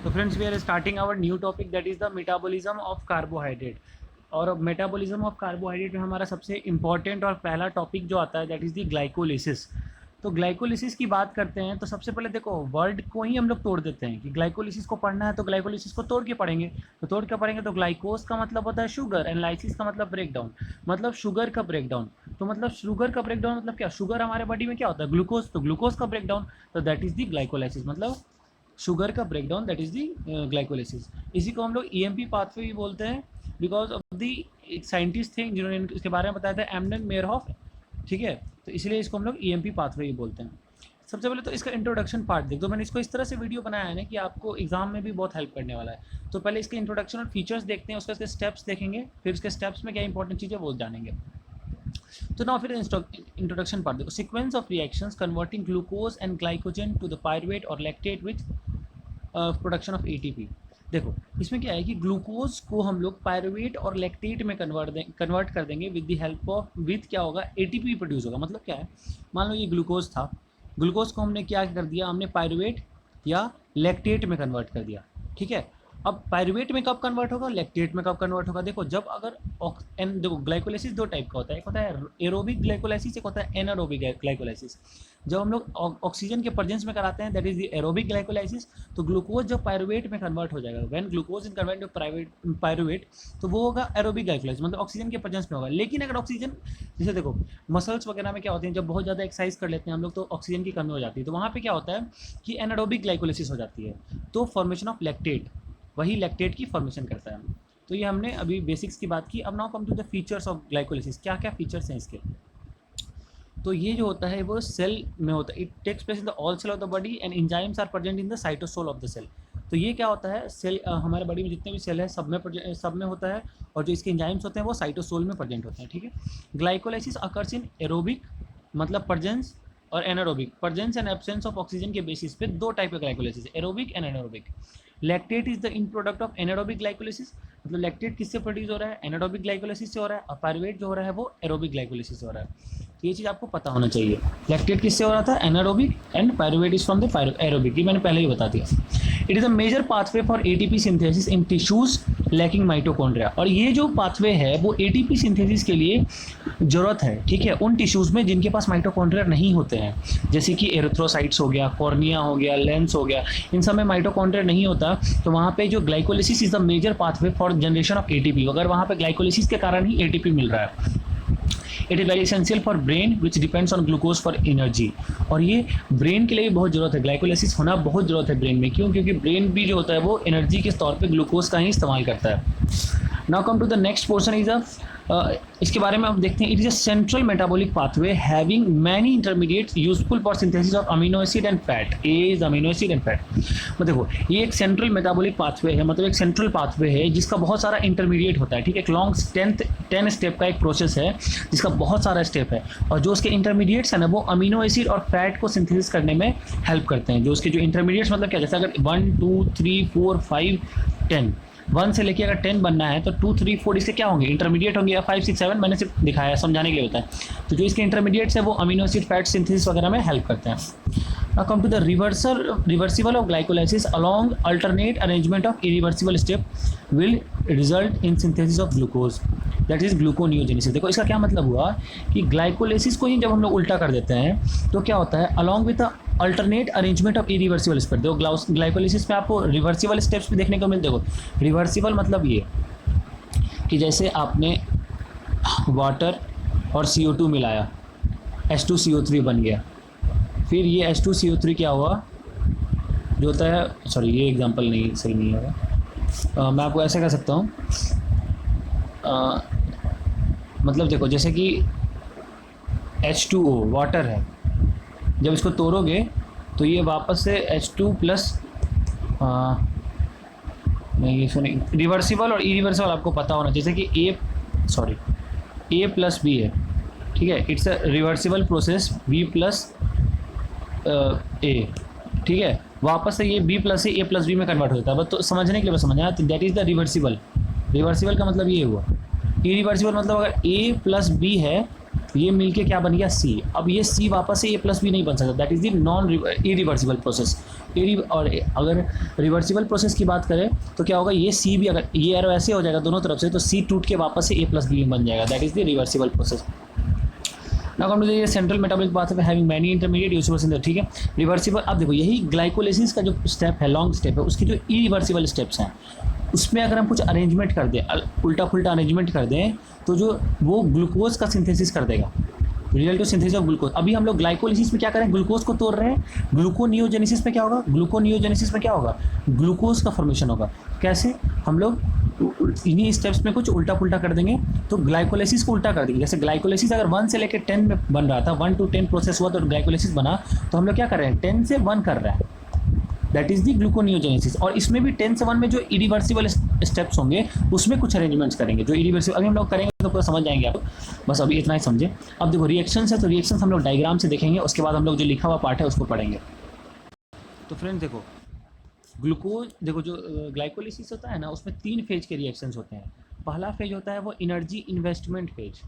So friends, we are starting our new topic, that is the metabolism of carbohydrate. और metabolism of carbohydrate में हमारा सबसे important और पहला टॉपिक जो आता है दैट इज़ दी ग्लाइकोलिसिस। तो ग्लाइकोलिसिस की बात करते हैं तो सबसे पहले देखो वर्ड को ही हम लोग तोड़ देते हैं कि ग्लाइकोलिसिस को पढ़ना है तो ग्लाइकोलिसिस को तोड़ के पढ़ेंगे। तो तोड़ के पढ़ेंगे तो ग्लाइकोस का मतलब होता है शुगर एंड लाइसिस का मतलब ब्रेक डाउन, मतलब शुगर का ब्रेक डाउन। तो मतलब शुगर का ब्रेक डाउन मतलब क्या, शुगर हमारे बॉडी में क्या होता है ग्लूकोज, तो ग्लूकोज का ब्रेक डाउन, तो दैट इज़ दी ग्लाइकोलाइसिस, मतलब शुगर का break down, that is the glycolysis. इसी को हम लोग ईएमपी पाथवे भी बोलते हैं बिकॉज ऑफ दी एक साइंटिस्ट थे जिन्होंने इसके बारे में बताया था, एमडन मेयरहॉफ, ठीक है। तो इसलिए इसको हम लोग ईएमपी पाथवे ही बोलते हैं। सबसे पहले तो इसका इंट्रोडक्शन पार्ट देख दो, मैंने इसको इस तरह से वीडियो बनाया है ना कि आपको एग्जाम में भी बहुत हेल्प करने वाला है। तो पहले इसके इंट्रोडक्शन और फीचर्स देखते हैं, उसके इसके स्टेप्स देखेंगे, फिर इसके स्टेप्स में क्या इंपॉर्टेंट चीज़ है वो जानेंगे। तो नाउ फिर इंट्रोडक्शन पार्ट देखो, sequence of reactions converting glucose and glycogen to the pyruvate और lactate with production of ATP. देखो इसमें क्या है कि ग्लूकोज को हम लोग पायरुवेट और लैक्टेट में कन्वर्ट कर देंगे with the help of, with क्या होगा, एटीपी प्रोड्यूस होगा। मतलब क्या है, मान लो ये ग्लूकोज था, ग्लूकोज को हमने क्या कर दिया, हमने पायरुवेट या लैक्टेट में कन्वर्ट कर दिया, ठीक है। अब पायरुवेट में कब कन्वर्ट होगा, लैक्टेट में कब कन्वर्ट होगा, देखो जब अगर देखो ग्लाइकोलाइसिस दो टाइप का होता है, एक होता है एरोबिक ग्लाइकोलाइसिस, एक होता है एनारोबिक ग्लाइकोलाइसिस। जब हम लोग ऑक्सीजन के प्रेजेंस में कराते हैं that is the aerobic glycolysis, तो ग्लूकोज जब पायरुवेट में कन्वर्ट हो जाएगा, when glucose in convert to pyruvate, तो वो होगा एरोबिक ग्लाइकोलाइसिस, मतलब ऑक्सीजन के प्रेजेंस में होगा। लेकिन अगर ऑक्सीजन, जैसे देखो मसल्स वगैरह में क्या होते हैं, जब बहुत ज़्यादा एक्सरसाइज कर लेते हैं हम लोग तो ऑक्सीजन की कमी हो जाती है, तो वहाँ पे क्या होता है कि एनारोबिक ग्लाइकोलाइसिस हो जाती है, तो फॉर्मेशन ऑफ लैक्टेट, वही लैक्टेट की फॉर्मेशन करता है। तो ये हमने अभी बेसिक्स की बात की। अब now come to the features of glycolysis, क्या क्या फीचर्स हैं इसके। तो ये जो होता है वो सेल में होता है, it takes place in the all cell of the body and enzymes are present in the cytosol of the cell. तो ये क्या होता है, सेल हमारे बॉडी में जितने भी सेल है सब में होता है, और जो इसके एंजाइम्स होते हैं वो साइटोसोल में प्रेजेंट होते हैं, ठीक है। ग्लाइकोलाइसिस अकर्स इन एरोबिक, मतलब प्रेजेंस, और anaerobic, presence and absence of oxygen के बेसिस पे दो टाइप का glycolysis, aerobic and anaerobic. Lactate is the in product of anaerobic glycolysis, मतलब लैक्टेट किससे प्रोड्यूस हो रहा है, एनारोबिक ग्लाइकोलाइसिस से हो रहा है, और पायरुवेट जो हो रहा है वो एरोबिक ग्लाइकोलाइसिस से हो रहा है। तो ये चीज़ आपको पता होना चाहिए, लैक्टेट किससे हो रहा था, anaerobic, and pyruvate is from the aerobic, ये मैंने पहले ही बता दिया। It is a major pathway for ATP synthesis in tissues lacking mitochondria, और ये जो पाथवे है वो एटीपी सिंथेसिस के लिए ज़रूरत है, ठीक है, उन टिश्यूज़ में जिनके पास माइटोकॉन्ड्रिया नहीं होते हैं, जैसे कि एरिथ्रोसाइट्स हो गया, कॉर्निया हो गया, लेंस हो गया, इन सब में माइटोकॉन्ड्रिया नहीं होता, तो वहाँ पे जो glycolysis is the major pathway for generation of ATP, अगर वहाँ पे ग्लाइकोलिसिस के कारण ही एटीपी मिल रहा है। It is very essential for brain which depends on glucose for energy, और ये ब्रेन के लिए भी बहुत ज़रूरत है, ग्लाइकोलाइसिस होना बहुत ज़रूरत है ब्रेन में, क्यों, क्योंकि ब्रेन भी जो होता है वो एनर्जी के तौर पे ग्लूकोज का ही इस्तेमाल करता है। Now come to the next portion is इसके बारे में आप देखते हैं, it is a central metabolic pathway having many intermediates useful for synthesis of amino acid and fat, a is amino acid and fat. मतलब देखो ये एक सेंट्रल मेटाबॉलिक पाथवे है, मतलब एक सेंट्रल पाथवे है जिसका बहुत सारा इंटरमीडिएट होता है, ठीक है, एक लॉन्ग 10 स्टेप का एक प्रोसेस है जिसका बहुत सारा स्टेप है, और जो उसके इंटरमीडिएट्स है ना वो अमीनो एसिड और फैट को सिंथेसिस करने में हेल्प करते हैं। जो उसके जो इंटरमीडिएट्स मतलब क्या, जैसे अगर 1 2 3 4 5 10, 1 से लेके अगर 10 बनना है तो 2 3 4 इसके क्या होंगे, इंटरमीडिएट होंगे, या 5 6 7 मैंने सिर्फ दिखाया समझाने के लिए होता है। तो जो इसके इंटरमीडिएट्स है वो अमीनो एसिड फैट सिंथेसिस वगैरह में हेल्प करते हैं। Now come to the reversible of glycolysis along alternate arrangement of irreversible step will result in synthesis of glucose, that is gluconeogenesis। देखो इसका क्या मतलब हुआ कि ग्लाइकोलाइसिस को ही जब हम लोग उल्टा कर देते हैं तो क्या होता है, along with the alternate arrangement of irreversible step। देखो ग्लाइकोलाइसिस में आपको रिवर्सिबल स्टेप्स भी देखने को मिलते हो। रिवर्सिबल मतलब ये कि जैसे आपने वाटर और CO2 मिलाया, H2CO3 बन गया, फिर ये H2CO3 क्या हुआ जो होता है, सॉरी ये एग्जांपल नहीं सही नहीं है, मैं आपको ऐसे कह सकता हूँ, मतलब देखो जैसे कि H2O वाटर है, जब इसको तोड़ोगे तो ये वापस से H2 प्लस, नहीं ये सुनिए, रिवर्सिबल और इरिवर्सिबल आपको पता होना, जैसे कि A प्लस B है, ठीक है, it's a reversible process, B plus A, ठीक है, वापस से ये B प्लस से A प्लस B में कन्वर्ट होता है, बस तो समझने के लिए बस समझना, तो that is the reversible. Reversible का मतलब ये हुआ, इरिवर्सिबल मतलब अगर A प्लस B है ये मिलके क्या बन गया C, अब ये C वापस से A प्लस B नहीं बन सकता, that is the non irreversible process. और अगर रिवर्सिबल प्रोसेस की बात करें तो क्या होगा, ये सी भी, अगर ये एरो ऐसे हो जाएगा दोनों तरफ से, तो सी टूट के वापस से ए प्लस बी बन जाएगा, that is the reversible process. Now come to the central metabolic pathway having many intermediate usable synthesis, ठीक है। रिवर्सिबल, अब देखो यही ग्लाइकोलाइसिस का जो स्टेप है, लॉन्ग स्टेप है, उसकी जो इरिवर्सिबल स्टेप्स हैं उसमें अगर हम कुछ अरेंजमेंट कर दें, उल्टा पुल्टा अरेंजमेंट कर दें, तो जो वो ग्लूकोज का सिंथेसिस कर देगा, रिलेटिव सिंथेसिस ऑफ ग्लूकोज। अभी हम लोग ग्लाइकोलाइसिस में क्या करें, ग्लूकोज को तोड़ रहे हैं, ग्लूकोनियोजेनेसिस में क्या होगा, ग्लूकोनियोजेनेसिस में क्या होगा, ग्लूकोज का फॉर्मेशन होगा। कैसे, हम लोग इन्हीं स्टेप्स में कुछ उल्टा पुल्टा कर देंगे तो ग्लाइकोलाइसिस को उल्टा कर देंगे। जैसे ग्लाइकोलाइसिस अगर 1 से लेकर 10 में बन रहा था, 1 to 10 प्रोसेस हुआ तो ग्लाइकोलाइसिस बना, तो हम लोग क्या कर रहे हैं, 10 से 1 कर रहे हैं, दैट इज द ग्लूकोनियोजेनेसिस। और इसमें भी 10 से 1 में जो इरिवर्सिबल स्टेप्स होंगे उसमें कुछ अरेंजमेंट्स करेंगे, जो इरिवर्सिबल अभी हम लोग करेंगे तो पूरा समझ जाएंगे आप, बस अभी इतना ही समझे। अब देखो रिएक्शंस है, तो रिएक्शंस हम लोग डायग्राम से देखेंगे, उसके बाद हम लोग जो लिखा हुआ पार्ट है उसको पढ़ेंगे। तो फ्रेंड्स देखो, ग्लूकोज, देखो जो ग्लाइकोलाइसिस होता है ना, उसमें 3 फेज के रिएक्शंस होते हैं। पहला फेज होता है वो energy investment phase,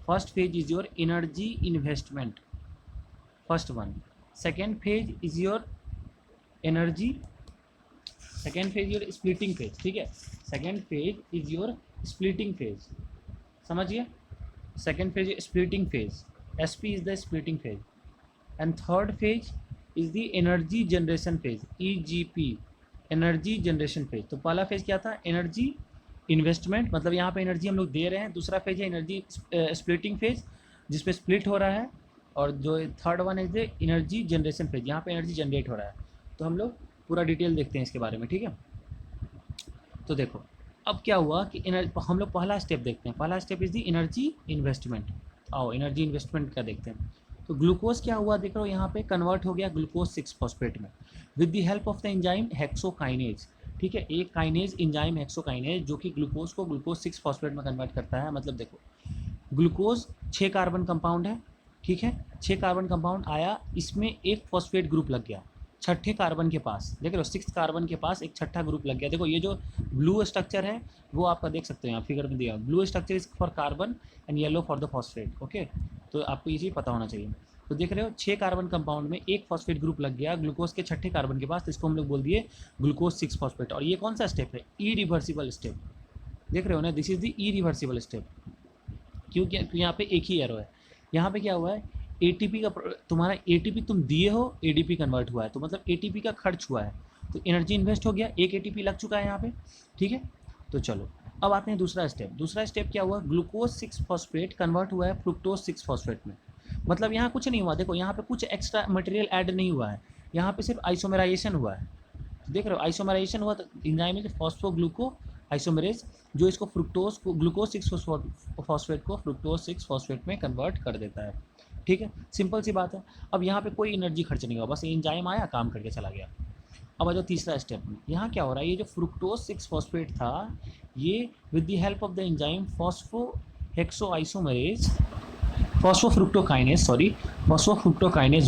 first phase is your energy investment, first one. Second phase is your energy, second phase your splitting phase, ठीक है, second phase is your splitting phase, समझिए, second phase splitting phase, SP is the splitting phase. And third phase is the energy generation phase, EGP, energy generation phase. तो पहला phase क्या था, energy investment, मतलब यहाँ पे एनर्जी हम लोग दे रहे हैं। दूसरा फेज है एनर्जी स्प्लिटिंग फेज, जिसपे स्प्लिट हो रहा है। और जो थर्ड वन है द एनर्जी जनरेशन फेज, यहाँ पे एनर्जी जनरेट हो रहा है। तो हम लोग पूरा डिटेल देखते हैं इसके बारे में, ठीक है। तो देखो अब क्या हुआ कि हम लोग पहला स्टेप देखते हैं, पहला step is the energy investment. आओ एनर्जी इन्वेस्टमेंट का देखते हैं। तो ग्लूकोज क्या हुआ, देख रहे हो यहाँ पे कन्वर्ट हो गया ग्लूकोज 6 फॉस्फेट में with the help of the enzyme hexokinase, ठीक है। एक काइनेज एंजाइम हेक्सोकाइनेज जो कि ग्लूकोज को ग्लूकोज 6 फॉस्फेट में कन्वर्ट करता है। मतलब देखो ग्लूकोज 6 कार्बन कंपाउंड है, ठीक है, 6 कार्बन कंपाउंड आया, इसमें एक फॉस्फेट ग्रुप लग गया छठे कार्बन के पास, देख रहे हो 6th कार्बन के पास एक छठा ग्रुप लग गया। देखो ये जो ब्लू स्ट्रक्चर है वो आपका देख सकते हो यहाँ फिगर में दिया, blue structure is for carbon and yellow for the phosphate, okay. तो आपको ये चीज़ पता होना चाहिए। तो देख रहे हो 6 कार्बन कंपाउंड में एक फॉस्फेट ग्रुप लग गया ग्लूकोज के छठे कार्बन के पास, तो इसको हम लोग बोल दिए ग्लूकोज 6 फॉस्फेट। और ये कौन सा स्टेप है, इरिवर्सिबल स्टेप, देख रहे हो ना, this is the irreversible step. क्योंकि यहाँ पे एक ही एरो है, यहाँ पे क्या हुआ है, ATP का तुम्हारा ATP तुम दिए हो, ADP कन्वर्ट हुआ है, तो मतलब ATP का खर्च हुआ है, तो एनर्जी इन्वेस्ट हो गया, एक ATP लग चुका है यहाँ पे, ठीक है। तो चलो अब आते हैं दूसरा स्टेप। दूसरा स्टेप क्या हुआ, ग्लूकोज 6 फॉस्फेट कन्वर्ट हुआ है फ्रुक्टोज 6 फॉस्फेट में। मतलब यहाँ कुछ नहीं हुआ, देखो यहाँ पे कुछ एक्स्ट्रा मटेरियल ऐड नहीं हुआ है, यहाँ पे सिर्फ आइसोमेराइजेशन हुआ है। तो देख रहे हो आइसोमेराइजेशन हुआ, तो एंजाइम है फॉस्फोग्लूको आइसोमेरेज जो इसको फ्रुक्टोज को ग्लूकोज 6 फॉस्फेट को फ्रुक्टोज 6 फॉस्फेट में कन्वर्ट कर देता है, ठीक है। सिंपल सी बात है। अब यहाँ पे कोई एनर्जी खर्च नहीं हुआ, बस एंजाइम आया काम करके चला गया। अब आ जाओ तीसरा स्टेप में, यहाँ क्या हो रहा है, ये जो फ्रुक्टोज 6 फॉस्फेट था ये with the help of the enzyme phosphohexoisomerase phosphofructokinase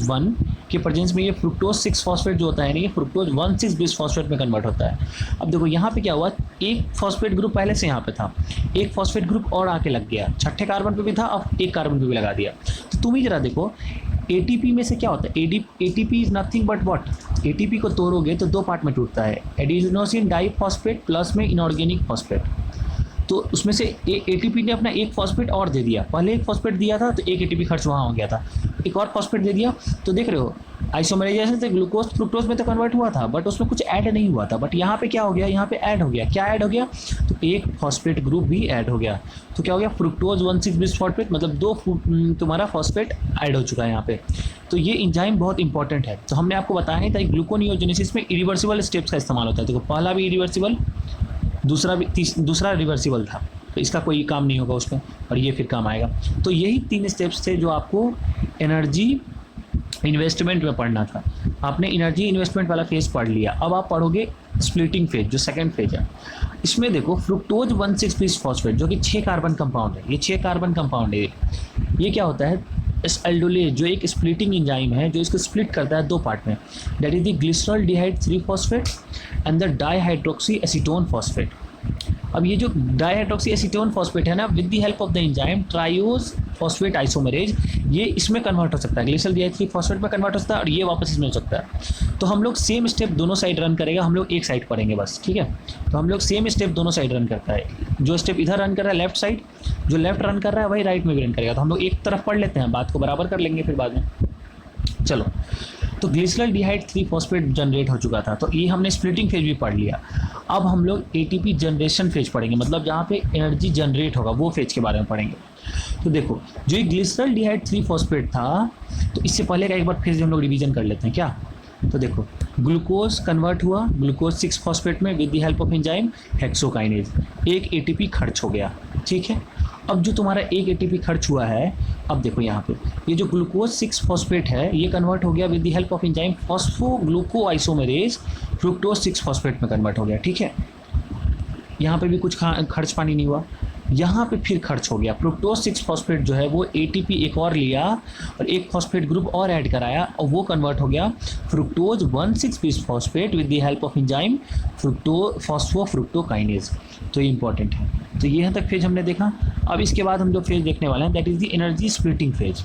1 के प्रेजेंस में ये फ्रुक्टोज 6 फॉस्फेट जो होता है ना, ये फ्रुक्टोज 1,6 बिस फॉस्फेट में कन्वर्ट होता है। अब देखो यहाँ पे क्या हुआ, एक फॉस्फेट ग्रुप पहले से यहाँ पे था, एक फॉस्फेट ग्रुप और आके लग गया, छठे कार्बन पे भी था, अब एक कार्बन पे भी लगा दिया। तो तुम ही जरा देखो ATP में से क्या होता है, ATP is nothing but what, ATP को तोड़ोगे तो 2 पार्ट में टूटता है, एडिनोसिन डाइफॉस्फेट प्लस में इनऑर्गेनिक फॉस्फेट। तो उसमें से ATP ने अपना एक फॉस्फेट और दे दिया, पहले एक फॉस्फेट दिया था तो एक ATP खर्च वहाँ हो गया था, एक और फॉस्फेट दे दिया। तो देख रहे हो आइसोमेराइजेशन से ग्लूकोज फ्रुक्टोज में तो कन्वर्ट हुआ था, बट उसमें कुछ ऐड नहीं हुआ था, बट यहाँ पे क्या हो गया, यहाँ पे ऐड हो गया। क्या ऐड हो गया, तो एक फॉस्फेट ग्रुप भी ऐड हो गया। तो क्या हो गया, फ्रुक्टोज 1,6 बिस फॉस्फेट, मतलब 2 तुम्हारा फॉस्फेट ऐड हो चुका है यहाँ पे। तो ये एंजाइम बहुत इंपॉर्टेंट है। तो हमने आपको बताया था ग्लूकोनियोजेनेसिस में इरिवर्सिबल स्टेप्स का इस्तेमाल होता है। देखो पहला भी इरिवर्सिबल, दूसरा रिवर्सिबल था, तो इसका कोई काम नहीं होगा उसमें, और ये फिर काम आएगा। तो यही 3 स्टेप्स थे जो आपको एनर्जी इन्वेस्टमेंट में पढ़ना था। आपने एनर्जी इन्वेस्टमेंट वाला फेज पढ़ लिया। अब आप पढ़ोगे स्प्लिटिंग फेज, जो सेकंड फेज है। इसमें देखो फ्रुक्टोज 1,6 बिस फॉस्फेट जो कि 6 कार्बन कंपाउंड है, ये 6 कार्बन कंपाउंड है। ये क्या होता है, एल्डोलेज जो एक स्प्लिटिंग एंजाइम है जो इसको स्प्लिट करता है 2 पार्ट में, that is the glyceraldehyde 3 phosphate and the dihydroxy acetone phosphate. अब ये जो डाइहाइड्रोक्सी एसीटोन फॉस्फेट है ना, with the help of the enzyme triose phosphate isomerase, ये इसमें कन्वर्ट हो सकता है, ग्लिसरॉल डिहाइड 3 फॉस्फेट में कन्वर्ट हो सकता है और ये वापस इसमें हो सकता है। तो हम लोग सेम स्टेप दोनों साइड रन करेगा, हम लोग एक साइड पढ़ेंगे बस, ठीक है। तो हम लोग सेम स्टेप दोनों साइड रन करता है, जो स्टेप इधर रन कर रहा है लेफ्ट साइड, जो लेफ्ट रन कर रहा है वही राइट में भी रन करेगा। तो हम लोग एक तरफ पढ़ लेते हैं, बात को बराबर कर लेंगे फिर बाद में। चलो, तो ग्लिसरॉल डिहाइड 3 फॉस्फेट जनरेट हो चुका था, तो ये हमने स्प्लिटिंग फेज भी पढ़ लिया। अब हम लोग एटीपी जनरेशन फेज पढ़ेंगे, मतलब जहाँ पे एनर्जी जनरेट होगा वो फेज के बारे में पढ़ेंगे। तो देखो, जो ये ग्लिसरॉल डिहाइड 3 फॉस्फेट था, तो इससे पहले का एक बार फेज हम लोग रिवीजन कर लेते हैं क्या। तो देखो, ग्लूकोज कन्वर्ट हुआ ग्लूकोज 6 फॉस्फेट में with the help of enzyme hexokinase, एक एटीपी खर्च हो गया, ठीक है। अब जो तुम्हारा एक एटीपी खर्च हुआ है, अब देखो यहाँ पे ये जो ग्लूकोज 6 फॉस्फेट है ये कन्वर्ट हो गया with the help of enzyme phosphoglucoisomerase fructose 6 phosphate में कन्वर्ट हो गया, ठीक है। यहाँ पे भी कुछ खर्च पानी नहीं हुआ, यहाँ पे फिर खर्च हो गया, फ्रुक्टोज 6 फॉस्फेट जो है वो एटीपी एक और लिया और एक फॉस्फेट ग्रुप और ऐड कराया और वो कन्वर्ट हो गया fructose 1,6 bis phosphate with the help of enzyme phosphofructokinase. तो ये इंपॉर्टेंट है। तो यहाँ तक फेज हमने देखा। अब इसके बाद हम जो फेज देखने वाले हैं that is the energy splitting phase.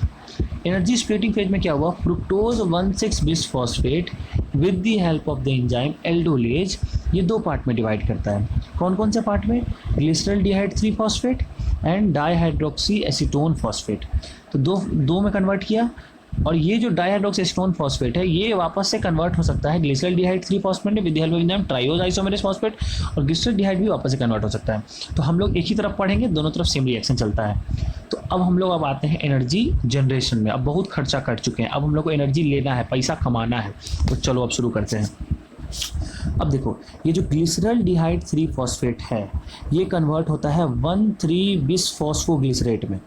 Energy splitting phase में क्या हुआ, fructose 1,6 bis phosphate with the help of the enzyme aldolase, ये दो पार्ट में डिवाइड करता है। कौन कौन से पार्ट में, glyceraldehyde 3 phosphate and dihydroxy acetone phosphate. तो दो में कन्वर्ट किया, और ये जो डाईहाइड्रोक्सी एसीटोन फॉस्फेट है ये वापस से कन्वर्ट हो सकता है ग्लिसरॉल डिहाइड 3 फॉस्फेट में with the help of enzyme triose isomerase phosphate, और ग्लिसरॉल डिहाइड भी वापस से कन्वर्ट हो सकता है। तो हम लोग एक ही तरफ पढ़ेंगे, दोनों तरफ सेम रिएक्शन चलता है। तो अब हम लोग आते हैं एनर्जी जनरेशन में। अब बहुत खर्चा कर चुके हैं, अब हम लोग को एनर्जी लेना है, पैसा कमाना है। तो चलो अब शुरू करते हैं। अब देखो, ये जो ग्लिसरॉल डिहाइड 3 फॉस्फेट है ये कन्वर्ट होता है 1,3 बिस फॉस्फोग्लिसरेट में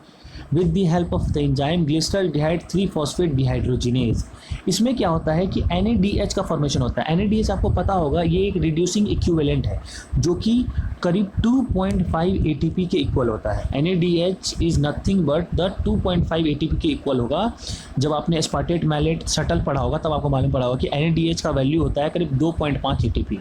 with the help of the enzyme glyceraldehyde 3 phosphate dehydrogenase. इसमें क्या होता है कि NADH का फॉर्मेशन होता है। NADH आपको पता होगा ये एक रिड्यूसिंग इक्विवेलेंट है जो कि करीब 2.5 ATP के इक्वल होता है। NADH is nothing but the 2.5 ATP के इक्वल होगा। जब आपने एस्पार्टेट मैलेट शटल पढ़ा होगा तब आपको मालूम पड़ा होगा कि NADH का वैल्यू होता है करीब 2.5 ATP,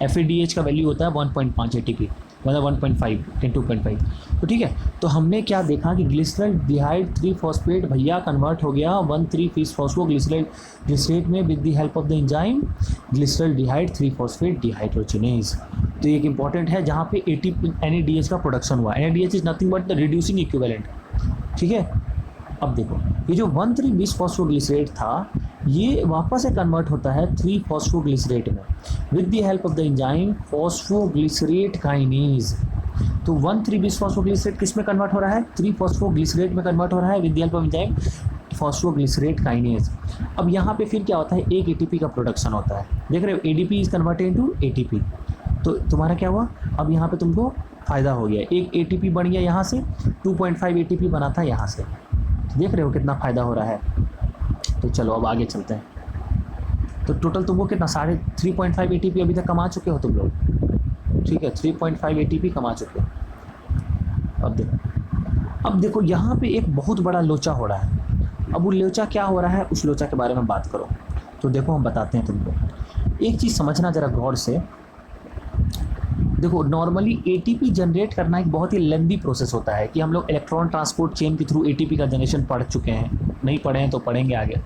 FADH का वैल्यू होता है 1.5 ATP, मतलब 1.5 × 2.5। तो ठीक है, तो हमने क्या देखा कि ग्लिसरॉल डिहाइड 3 फॉस्फेट भैया कन्वर्ट हो गया 1,3 बिस फॉस्फोग्लिसरेट में with the help of the enzyme glyceraldehyde 3 phosphate dehydrogenase. तो एक इंपॉर्टेंट है जहाँ पे NADH का प्रोडक्शन हुआ। NADH is nothing but the reducing equivalent, ठीक है। अब देखो, ये जो 1,3 बिस फॉस्फोग्लिसरेट था ये वापस से कन्वर्ट होता है 3 फॉस्फोग्लिसरेट में with the help of the enzyme phosphoglycerate kinase. तो 1,3 बिस फॉस्फोग्लिसरेट किस में कन्वर्ट हो रहा है, 3 फॉस्फोग्लिसरेट में कन्वर्ट हो रहा है with the help of enzyme phosphoglycerate kinase. अब यहाँ पे फिर क्या होता है, एक ATP का प्रोडक्शन होता है, देख रहे हो, ADP is converted into ATP। तो तुम्हारा क्या हुआ, अब यहाँ पे तुमको फ़ायदा हो गया, एक ATP बन गया यहाँ से, 2.5 ATP बना था यहाँ से, देख रहे हो कितना फ़ायदा हो रहा है। तो चलो अब आगे चलते हैं। तो टोटल तुमको कितना 3.5 ATP अभी तक कमा चुके हो तुम लोग, ठीक है, 3.5 ATP कमा चुके हो। अब देखो यहाँ पे एक बहुत बड़ा लोचा हो रहा है। अब वो लोचा क्या हो रहा है, उस लोचा के बारे में बात करो। तो देखो हम बताते हैं तुमको, एक चीज़ समझना ज़रा गौर से। देखो, नॉर्मली ATP जनरेट करना एक बहुत ही लेंदी प्रोसेस होता है कि हम लोग इलेक्ट्रॉन ट्रांसपोर्ट चेन के थ्रू ATP का जनरेशन पढ़ चुके हैं, नहीं पढ़े हैं तो पढ़ेंगे आगे।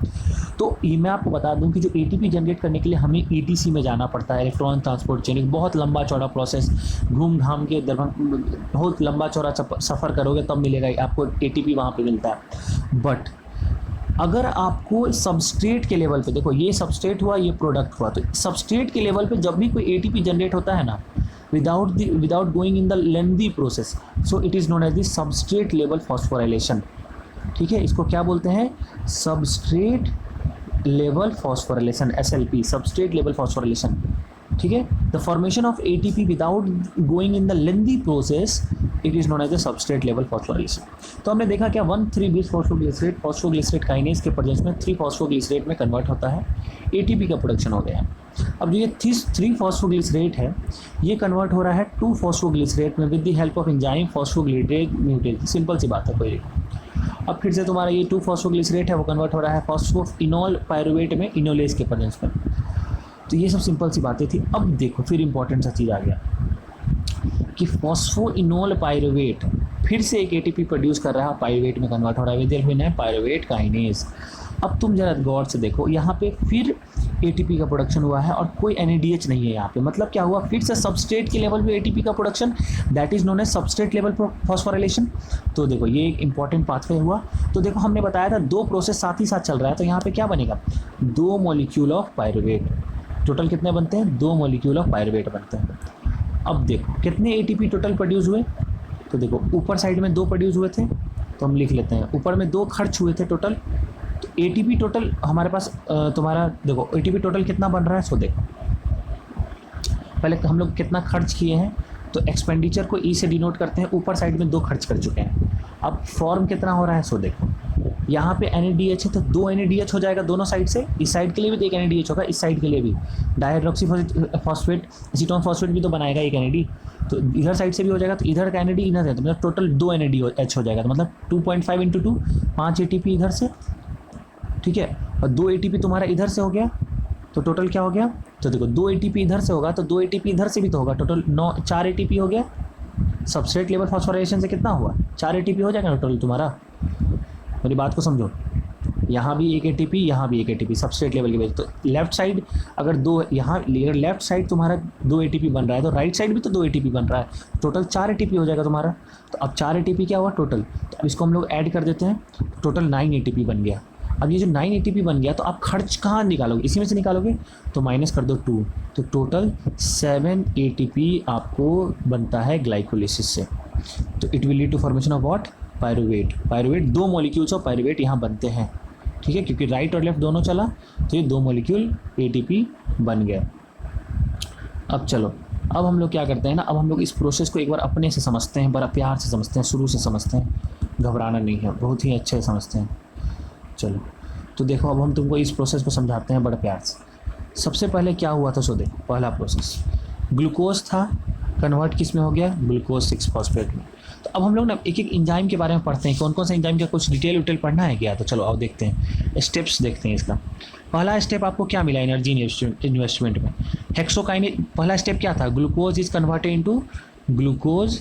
तो ये मैं आपको बता दूं कि जो ATP जनरेट करने के लिए हमें ETC में जाना पड़ता है, इलेक्ट्रॉन ट्रांसपोर्ट चेन, एक बहुत लंबा चौड़ा प्रोसेस, घूम घाम के बहुत लंबा चौड़ा सफ़र करोगे तब मिलेगा आपको ATP, वहाँ पर मिलता है। बट अगर आपको सबस्ट्रेट के लेवल पे, देखो ये सबस्ट्रेट हुआ, ये प्रोडक्ट हुआ, तो सबस्ट्रेट के लेवल पे जब भी कोई ATP जनरेट होता है ना, without going in the lengthy process, so it is known as the substrate level phosphorylation, ठीक है। इसको क्या बोलते हैं, substrate level phosphorylation, SLP, substrate level phosphorylation, ठीक है। The formation of ATP without going in the lengthy process, it is known as the substrate level phosphorylation. तो हमने देखा क्या, 1,3 बिस फॉस्फोग्लिसरेट काइनेज के प्रेजेंस में 3 फॉस्फोग्लिसरेट में कन्वर्ट होता है, ATP का प्रोडक्शन हो गया। अब जो ये 3 फॉस्फोग्लिसरेट है ये कन्वर्ट हो रहा है 2 फॉस्फोग्लिसरेट में with the help of enzyme phosphoglycerate mutase. Simple सी बात है, कोई। अब फिर से तुम्हारा ये 2 फॉस्फोग्लिसरेट है वो कन्वर्ट हो रहा है फॉस्फोइनोल पायरुवेट में इनोलेज के प्रेजेंस में। तो ये सब सिंपल सी बातें थी। अब देखो फिर इंपॉर्टेंट सा चीज़ आ गया कि फॉस्फोइनोल पायरुवेट फिर से एक एटीपी प्रोड्यूस कर रहा है, पायरुवेट में कन्वर्ट हो रहा है, विद हेल्प पायरुवेट काइनेज। अब तुम जरा गौर से देखो, यहाँ पे फिर एटीपी का प्रोडक्शन हुआ है और कोई एनएडीएच नहीं है यहाँ पे। मतलब क्या हुआ, फिर से सबस्ट्रेट के लेवल पे एटीपी का production, that is known as substrate level phosphorylation. तो देखो ये एक इंपॉर्टेंट पाथवे हुआ। तो देखो हमने बताया था 2 प्रोसेस साथ ही साथ चल रहा है, तो यहाँ पे क्या बनेगा, 2 मॉलिक्यूल ऑफ पायरुवेट। टोटल कितने बनते हैं, 2 मॉलिक्यूल ऑफ पायरुवेट बनते हैं। अब देखो कितने एटीपी टोटल प्रोड्यूस हुए, तो देखो ऊपर साइड में 2 प्रोड्यूस हुए थे, तो हम लिख लेते हैं ऊपर में 2 खर्च हुए थे टोटल। तो एटीपी टोटल हमारे पास तुम्हारा देखो एटीपी टोटल कितना बन रहा है। सो देखो पहले हम लोग कितना खर्च किए हैं, तो एक्सपेंडिचर को ई से डिनोट करते हैं, ऊपर साइड में 2 खर्च कर चुके हैं। अब फॉर्म कितना हो रहा है, सो देखो यहाँ पे NADH है तो 2 NADH हो जाएगा दोनों साइड से, इस साइड के लिए भी 1 NADH होगा, इस साइड के लिए भी। डाइहाइड्रोक्सी फॉस्फेट एसीटोन फॉस्फेट भी तो बनाएगा 1 NAD, तो इधर साइड से भी हो जाएगा, तो इधर का NAD इधर है, तो मतलब टोटल 2 NADH हो जाएगा। तो मतलब 2.5 × 2 5 ATP इधर से, ठीक है, और 2 ATP तुम्हारा इधर से हो गया, तो टोटल क्या हो गया, तो देखो 2 ATP इधर से होगा तो 2 ATP इधर से भी तो होगा, टोटल 4 ATP हो गया। सबस्ट्रेट लेवल फॉस्फोराइलेशन से कितना हुआ, 4 ATP हो जाएगा टोटल तुम्हारा। मेरी बात को समझो, यहाँ भी 1 ATP, यहाँ भी 1 ATP सबस्ट्रेट लेवल की वजह। तो लेफ्ट साइड अगर 2, यहाँ लेफ्ट साइड तुम्हारा 2 ATP बन रहा है, तो राइट साइड भी तो 2 ATP बन रहा है, टोटल 4 ATP हो जाएगा तुम्हारा। तो अब 4 ATP क्या हुआ टोटल, तो अब इसको हम लोग ऐड कर देते हैं, टोटल 9 ATP बन गया। अब ये जो 9 ATP बन गया, तो आप खर्च कहाँ निकालोगे, इसी में से निकालोगे, तो माइनस कर दो 2, तो टोटल 7 ATP आपको बनता है ग्लाइकोलिसिस से। तो it will lead to formation of what, pyruvate. Pyruvate 2 molecules of pyruvate यहाँ बनते हैं, ठीक है, क्योंकि राइट और लेफ्ट दोनों चला, तो ये 2 मॉलिक्यूल ATP बन गया। अब चलो, अब हम लोग क्या करते हैं ना, अब हम लोग इस प्रोसेस को एक बार अपने से समझते हैं, बड़ा प्यार से समझते हैं, शुरू से समझते हैं, घबराना नहीं है, बहुत ही अच्छे से समझते हैं। चलो तो देखो अब हम तुमको इस प्रोसेस को समझाते हैं बड़े प्यार से। सबसे पहले क्या हुआ था, सो देखो पहला प्रोसेस ग्लूकोज था, कन्वर्ट किस में हो गया, ग्लूकोज 6 फॉस्फेट में। तो अब हम लोग ना एक एक एंजाइम के बारे में पढ़ते हैं, कौन कौन सा एंजाइम का कुछ डिटेल पढ़ना है क्या, तो चलो आओ देखते हैं, स्टेप्स देखते हैं इसका। पहला स्टेप आपको क्या मिला एनर्जी इन्वेस्टमेंट में, हेक्सोकाइनेज। पहला स्टेप क्या था, glucose is converted into glucose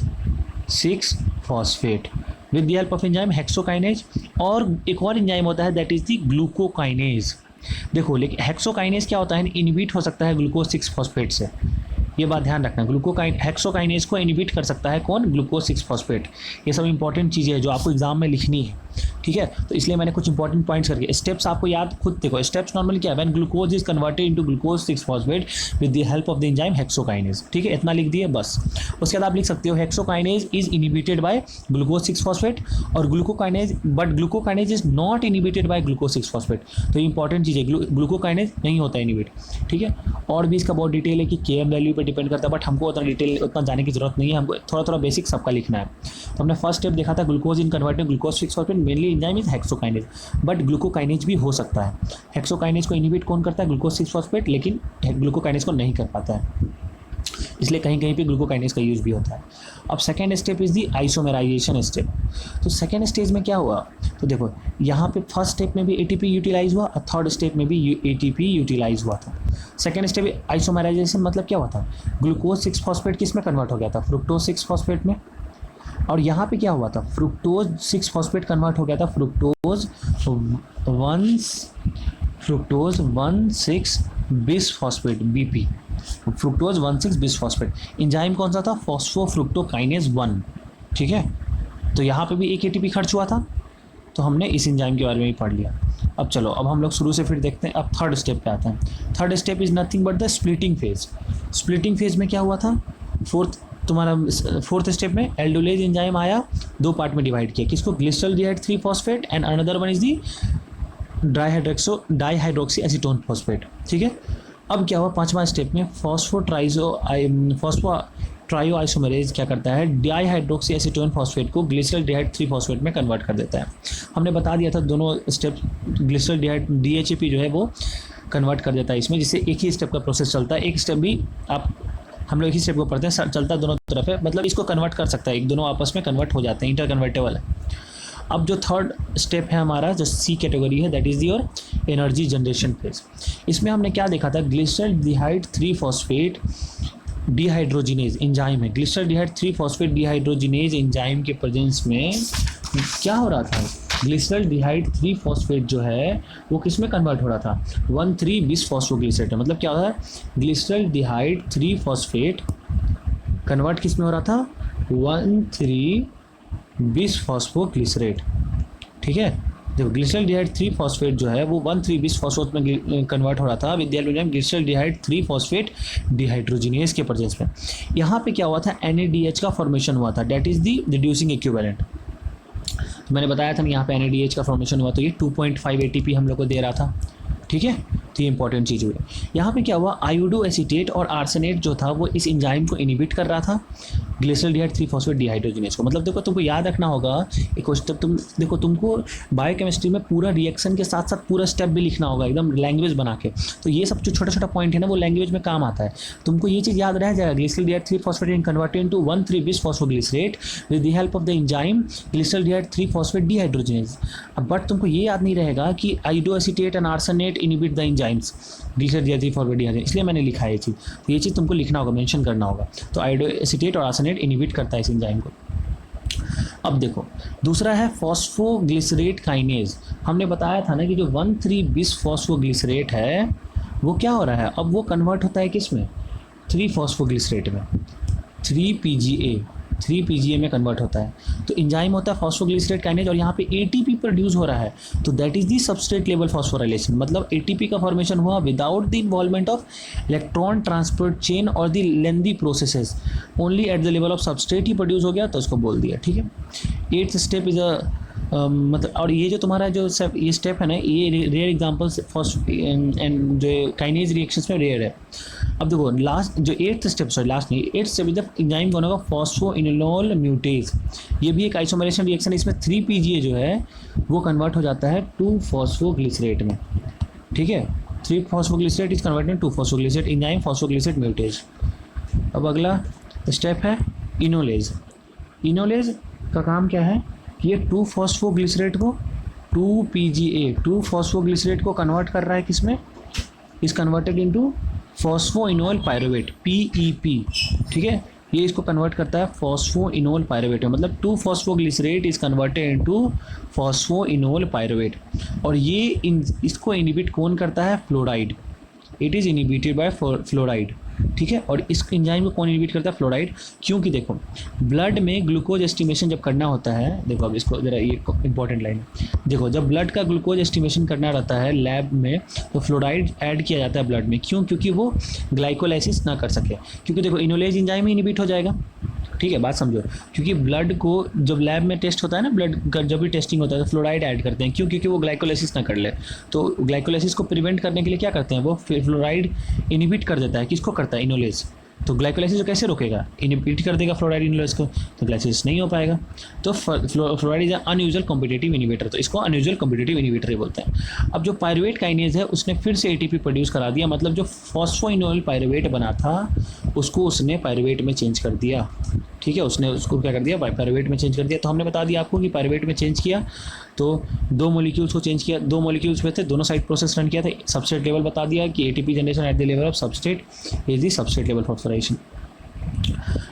6 phosphate with the help of enzyme hexokinase. और एक और एंजाइम होता है दैट इज द ग्लूकोकाइनेज। देखो लेकिन हेक्सोकाइनेज क्या होता है, इनहिबिट हो सकता है ग्लूकोज 6 फॉस्फेट से, ये बात ध्यान रखना। हेक्सोकाइनेज को इनहिबिट कर सकता है कौन, ग्लूकोज 6 फॉस्फेट। ये सब इंपॉर्टेंट चीज़ें हैं जो आपको एग्जाम में लिखनी है, ठीक है। तो इसलिए मैंने कुछ इंपॉर्टेंट पॉइंट्स करके स्टेप्स आपको याद खुद देखो। स्टेप्स नॉर्मली क्या है, when glucose is converted into glucose 6 phosphate with the help of the enzyme hexokinase, ठीक है, इतना लिख दिए बस। उसके बाद आप लिख सकते हो hexokinase is inhibited by glucose 6 phosphate और glucokinase, but glucokinase is not inhibited by glucose 6 phosphate. तो इंपॉर्टेंट चीज़ है, ग्लूकोकाइनेज नहीं होता इनहिबिट, ठीक है। और भी इसका बहुत डिटेल है कि Km वैल्यू पर डिपेंड करता है, बट हमको उतना डिटेल उतना जाने की जरूरत नहीं है, हमको थोड़ा थोड़ा बेसिक सबका लिखना है। तो हमने फर्स्ट स्टेप देखा था glucose in converting glucose 6 phosphate, mainly enzyme is hexokinase, but glucokinase भी हो सकता है। हेक्सोकाइनेज को इनहिबिट कौन करता है, ग्लूकोज 6 फॉस्फेट, लेकिन ग्लूकोकाइनेज को नहीं कर पाता है, इसलिए कहीं कहीं पे ग्लूकोकाइनेज का यूज भी होता है। अब second step is the isomerisation step. तो सेकेंड स्टेज में क्या हुआ, तो देखो यहाँ पे फर्स्ट स्टेप में भी ATP यूटिलाइज हुआ और थर्ड स्टेप में भी ATP यूटिलाइज हुआ था। सेकेंड स्टेप आइसोमेराइजेशन मतलब क्या हुआ था, ग्लूकोज 6 फॉस्फेट किस में कन्वर्ट हो गया था, फ्रुक्टोज 6 फॉस्फेट में। और यहाँ पे क्या हुआ था, फ्रुक्टोज 6 फॉस्फेट कन्वर्ट हो गया था fructose 1,6 bis phosphate BP, fructose 1,6 bis phosphate. Enzyme कौन सा था, फॉस्फोफ्रुक्टोकाइनेज 1, ठीक है। तो यहाँ पे भी एक ATP खर्च हुआ था, तो हमने इस एंजाइम के बारे में ही पढ़ लिया। अब चलो अब हम लोग शुरू से फिर देखते हैं। अब थर्ड स्टेप पे आते हैं। Third step is nothing but the splitting phase. Splitting phase में क्या हुआ था, फोर्थ स्टेप में एल्डोलेज एंजाइम आया, 2 पार्ट में डिवाइड किया, किसको, glyceraldehyde 3 phosphate and another one is the dihydroxy acetone phosphate, ठीक है। अब क्या हुआ, 5वां स्टेप में ट्रायो आइसोमेरेज क्या करता है, डाइहाइड्रोक्सी एसीटोन फॉस्फेट को ग्लिसरॉल्डिहाइड 3 फॉस्फेट में कन्वर्ट कर देता है। हमने बता दिया था दोनों स्टेप ग्लिसरॉल्डिहाइड DHAP जो है वो कन्वर्ट कर देता है इसमें, जिससे एक ही स्टेप का प्रोसेस चलता है। एक स्टेप भी हम लोग एक ही स्टेप को पढ़ते हैं, चलता दोनों तरफ है, मतलब इसको कन्वर्ट कर सकता है, एक दोनों आपस में कन्वर्ट हो जाते हैं, इंटर कन्वर्टेबल है। अब जो थर्ड स्टेप है हमारा, जो C कैटेगरी है, that is your energy generation phase. इसमें हमने क्या देखा था, ग्लिसरॉल्डिहाइड 3 फॉस्फेट डिहाइड्रोजिनेज एंजाइम है, ग्लिसरॉल्डिहाइड 3 फॉस्फेट डिहाइड्रोजिनेज एंजाइम के प्रेजेंस में क्या हो रहा था, ग्लिसरॉल्डिहाइड 3 फॉस्फेट जो है वो किस में कन्वर्ट हो रहा था, 1,3 बिस फॉस्फोग्लिसरेट है। मतलब क्या हो रहा है, ग्लिसरॉल्डिहाइड 3 फॉस्फेट कन्वर्ट किस में हो रहा था, 1,3 बिस फॉस्फोग्लिसरेट। ठीक है, देखो ग्लिसरॉल्डिहाइड 3 फॉस्फेट जो है वो 1,3 बिस फॉस्फेट में कन्वर्ट हो रहा था with the help of glyceraldehyde 3 phosphate dehydrogenase के प्रेजेंस में। यहाँ पे क्या हुआ था, NADH का फॉर्मेशन हुआ था, that is the reducing equivalent. मैंने बताया था यहाँ पे NADH का फॉर्मेशन हुआ तो ये 2.5 ATP हम लोग को दे रहा था। ठीक है, तो ये इंपॉर्टेंट चीज़ हुई। यहाँ पे क्या हुआ, आयोडो एसीटेट और आर्सेनेट जो था वो इस एंजाइम को इनिबिट कर रहा था ग्लिसरॉल्डिहाइड 3 फॉस्फेट डिहाइड्रोजिनेज को। मतलब देखो तुमको याद रखना होगा एक क्वेश्चन, तुम देखो तुमको बायोकेमिस्ट्री में पूरा रिएक्शन के साथ साथ पूरा स्टेप भी लिखना होगा एकदम लैंग्वेज बना के। तो ये सब जो छोटा छोटा पॉइंट है ना वो लैंग्वेज में काम आता है। तुमको ये चीज़ याद रह जाएगा, glyceraldehyde 3 phosphate in converted into 1,3 bis phosphoglycerate with the help of the enzyme glyceraldehyde 3 phosphate dehydrogenase. अब बट तुमको ये याद नहीं रहेगा कि iodo acetate and arsenate inhibit the enzymes glyceraldehyde 3 phosphate dehydrogenase, इसलिए मैंने लिखा है ये चीज़। तो ये चीज़ तुमको लिखना होगा, मेंशन करना होगा। तो आयोडो एसीटेट और आर्सेनेट इनिबिट करता है इस एंजाइम को। अब देखो दूसरा है फॉस्फोग्लिसरेट काइनेज। हमने बताया था ना कि जो 1,3 बिस फॉस्फोग्लिसरेट है वो क्या हो रहा है, अब वो कन्वर्ट होता है किस में, 3 फॉस्फोग्लिसरेट में, 3 PGA में कन्वर्ट होता है। तो एंजाइम होता है फॉस्फोग्लिसरेट काइनेज और यहाँ पे ATP प्रोड्यूस हो रहा है, तो that is the substrate level phosphorylation. मतलब ATP का फॉर्मेशन हुआ without the involvement of electron transport chain और the lengthy processes, only at the level of substrate ही प्रोड्यूस हो गया, तो इसको बोल दिया। ठीक है, 8th स्टेप इज अ मतलब, और ये जो तुम्हारा जो ये स्टेप है ना, ये रेयर एग्जाम्पल्स फर्स्ट एंड जो काइनेज रिएक्शंस में रेयर है। अब देखो लास्ट जो 8th स्टेप, सॉरी लास्ट नहीं, 8th स्टेप जब एंजाइम बनेगा फॉस्फोइनोल म्यूटेज, ये भी एक आइसोमरेशन रिएक्शन है। इसमें 3 PGA जो है वो कन्वर्ट हो जाता है 2 फॉस्फोग्लिसरेट में। ठीक है, 3 phosphoglycerate is converted to phosphoglycerate enzyme phosphoglycerate mutase. अब अगला स्टेप है इनोलेज। इनोलेज का काम क्या है, ये 2 फॉस्फोग्लिसरेट को 2 PGA 2 फॉस्फोग्लिसरेट को कन्वर्ट कर रहा है किसमें, is converted into phosphoenol pyruvate PEP। ठीक है, ये इसको कन्वर्ट करता है फॉस्फोइनोल पायरुवेट में। मतलब 2 phosphoglycerate is converted into phosphoenol pyruvate. और ये इसको इनिबिट कौन करता है, fluoride. It is inhibited by fluoride. ठीक है, और इस एंजाइम को कौन इनिबिट करता है, फ्लोराइड। क्योंकि देखो ब्लड में ग्लूकोज एस्टिमेशन जब करना होता है, देखो अब इसको जरा, ये इंपॉर्टेंट लाइन है, देखो जब ब्लड का ग्लूकोज एस्टिमेशन करना रहता है लैब में तो फ्लोराइड ऐड किया जाता है ब्लड में। क्यों, क्योंकि वो ग्लाइकोलाइसिस ना कर सके। क्योंकि देखो इनोलेज एंजाइम ही इनिबिट हो जाएगा। ठीक है, बात समझो। क्योंकि ब्लड को जब लैब में टेस्ट होता है ना, ब्लड का जब भी टेस्टिंग होता है तो फ्लोराइड ऐड करते हैं। क्यों, क्योंकि वो ग्लाइकोलाइसिस ना कर ले। तो ग्लाइकोलाइसिस को प्रिवेंट करने के लिए क्या करते हैं, वो फ्लोराइड इनिबिट कर देता है। किसको करता है, इनोलेज। तो ग्लाइकोलाइसिस कैसे रोकेगा, इनिबिट कर देगा फ्लोराइड इनोलेज को, तो ग्लाइकोलाइसिस नहीं हो पाएगा। तो fluoride is unusual competitive inhibitor, तो इसको अनयूजुअल कॉम्पिटिटिव इनिबिटर बोलते हैं। अब जो पायरुवेट काइनेज है उसने फिर से ATP प्रोड्यूस करा दिया, मतलब जो फॉस्फोइनोल पायरुवेट बना था उसको उसने पायरुवेट में चेंज कर दिया। ठीक है, उसने उसको क्या कर दिया, पायरुवेट में चेंज कर दिया। तो हमने बता दिया आपको कि पायरुवेट में चेंज किया तो 2 मॉलिक्यूल्स को चेंज किया, 2 मॉलिक्यूल्स में थे, दोनों साइड प्रोसेस रन किया था। सबस्ट्रेट लेवल बता दिया कि ATP generation at the level of substrate is the substrate level phosphorylation.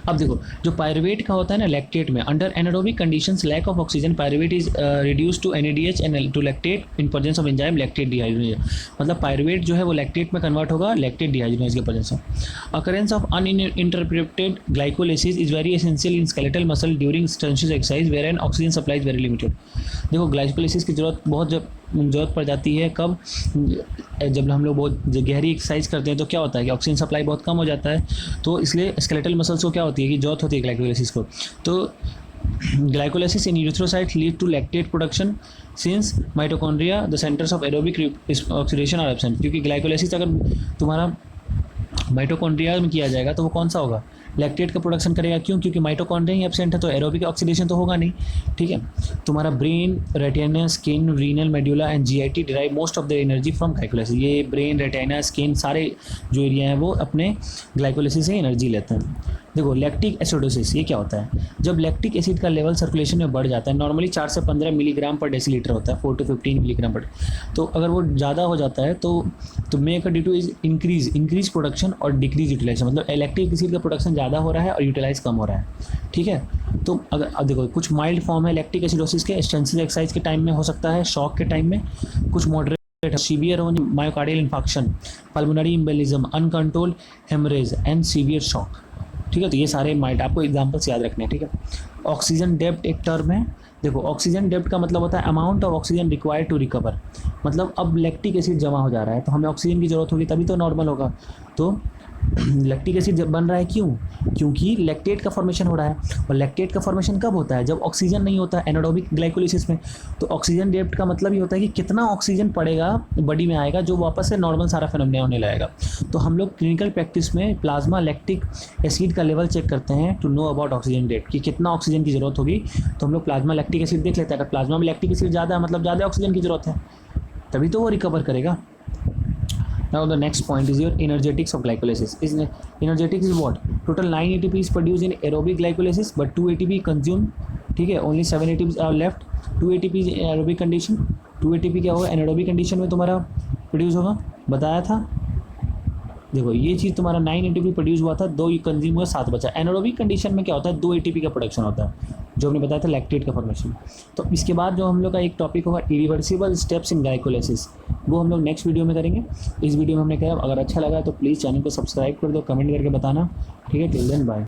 अब देखो जो पायरुवेट का होता है ना लैक्टेट में, under anaerobic conditions lack of oxygen pyruvate is reduce to NADH and to lactate in presence of enzyme lactate dehydrogenase. मतलब pyruvate जो है वो लैक्टेट में कन्वर्ट होगा लैक्टेट डिहाइड्रोजिनेज के प्रेजेंस में। Occurrence of uninterrupted glycolysis is very essential in skeletal muscle during strenuous exercise where an oxygen supply is very limited. देखो glycolysis की जरूरत पड़ जाती है कब, जब हम लोग बहुत गहरी एक्सरसाइज करते हैं तो क्या होता है कि ऑक्सीजन सप्लाई बहुत कम हो जाता है। तो इसलिए स्केलेटल मसल्स को क्या होती है कि जरूरत होती है ग्लाइकोलाइसिस को। तो glycolysis in erythrocyte lead to lactate production since mitochondria the centres of aerobic oxidation are absent. क्योंकि ग्लाइकोलाइसिस अगर तुम्हारा माइटोकॉन्ड्रिया में किया जाएगा तो वो कौन सा होगा, लैक्टेट का प्रोडक्शन करेगा। क्यों, क्योंकि माइटोकॉन्ड्रिया ही एब्सेंट है तो एरोबिक ऑक्सीडेशन तो होगा नहीं। ठीक है, तुम्हारा brain, retina, skin, renal, medulla and GIT derive most of the energy from glycolysis. ये ब्रेन, रेटिना, स्किन सारे जो एरिया हैं वो अपने ग्लाइकोलाइसिस से एनर्जी लेते हैं। देखो लैक्टिक एसिडोसिस ये क्या होता है, जब लैक्टिक एसिड का लेवल सर्कुलेशन में बढ़ जाता है, नॉर्मली 4 से 15 मिलीग्राम पर डेसीलीटर होता है, 4 to 15 मिलीग्राम पर, तो अगर वो ज़्यादा हो जाता है तो make a due two is increase production और डिक्रीज यूटिलाइजेशन, मतलब लैक्टिक एसिड का प्रोडक्शन ज़्यादा हो रहा है और यूटिलाइज कम हो रहा है, ठीक है। तो अगर अब देखो कुछ माइल्ड फॉर्म है लैक्टिक एसिडोसिस के, एक्सटेंसिव एक्सरसाइज के टाइम में हो सकता है, शॉक के टाइम में, कुछ मॉडरेट सीवियर होने, myocardial infection, pulmonary embolism, uncontrolled haemorrhage and severe shock, ठीक है। तो ये सारे माइट आपको एग्जांपल्स याद रखने हैं, ठीक है। ऑक्सीजन डेप्थ एक टर्म है, देखो ऑक्सीजन डेप्थ का मतलब होता है amount of oxygen required to recover, मतलब अब लैक्टिक एसिड जमा हो जा रहा है तो हमें ऑक्सीजन की ज़रूरत होगी तभी तो नॉर्मल होगा। तो लैक्टिक एसिड जब बन रहा है क्यों, क्योंकि लैक्टेट का फॉर्मेशन हो रहा है, और लैक्टेट का फॉर्मेशन कब होता है, जब ऑक्सीजन नहीं होता एनारोबिक ग्लाइकोलिसिस में। तो ऑक्सीजन डेप्थ का मतलब ये होता है कि कितना ऑक्सीजन पड़ेगा बॉडी में आएगा जो वापस से नॉर्मल सारा फिनोमेना होने लगेगा। तो हम लोग क्लिनिकल प्रैक्टिस में प्लाज्मा लैक्टिक एसिड का लेवल चेक करते हैं to know about oxygen depth, कि कितना ऑक्सीजन की ज़रूरत होगी। तो हम लोग प्लाज्मा लैक्टिक एसिड देख लेते हैं, अगर प्लाज्मा में लैक्टिक एसिड ज़्यादा है मतलब ज़्यादा ऑक्सीजन की ज़रूरत है, तभी तो वो रिकवर करेगा। Now the next point is your energetics of glycolysis. Energetics is what? Total 9 ATP is produced in aerobic glycolysis, but 2 ATP consumed. ठीक है, only 7 ATP are left. 2 ATP is in aerobic condition. 2 ATP क्या होगा anaerobic condition में तुम्हारा produce होगा, बताया था। देखो ये चीज़ तुम्हारा 9 ATP प्रोड्यूस हुआ था, 2 कंज्यूम हुआ, 7 बचा। एनारोबिक कंडीशन में क्या होता है 2 ATP का प्रोडक्शन होता है, जो हमने बताया था लैक्टेट का फॉर्मेशन। तो इसके बाद जो हम लोग का एक टॉपिक होगा इरिवर्सिबल स्टेप्स इन ग्लाइकोलाइसिस, वो हम लोग नेक्स्ट वीडियो में करेंगे। इस वीडियो में हमने कहा अगर अच्छा लगा तो प्लीज़ चैनल को सब्सक्राइब कर दो, कमेंट करके बताना, ठीक है। Till then bye.